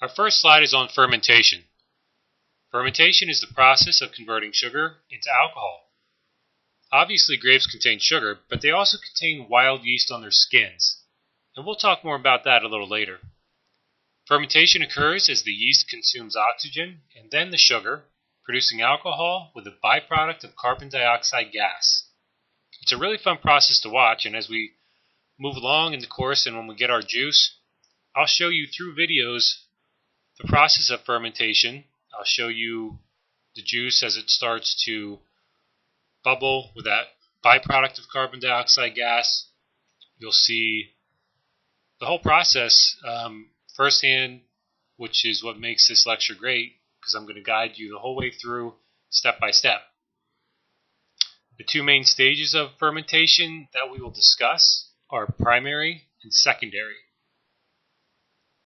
Our first slide is on fermentation. Fermentation is the process of converting sugar into alcohol. Obviously, grapes contain sugar, but they also contain wild yeast on their skins, and we'll talk more about that a little later. Fermentation occurs as the yeast consumes oxygen and then the sugar, producing alcohol with a byproduct of carbon dioxide gas. It's a really fun process to watch, and as we move along in the course and when we get our juice, I'll show you through videos the process of fermentation. I'll show you the juice as it starts to bubble with that byproduct of carbon dioxide gas. You'll see the whole process firsthand, which is what makes this lecture great, because I'm going to guide you the whole way through step by step. The two main stages of fermentation that we will discuss are primary and secondary.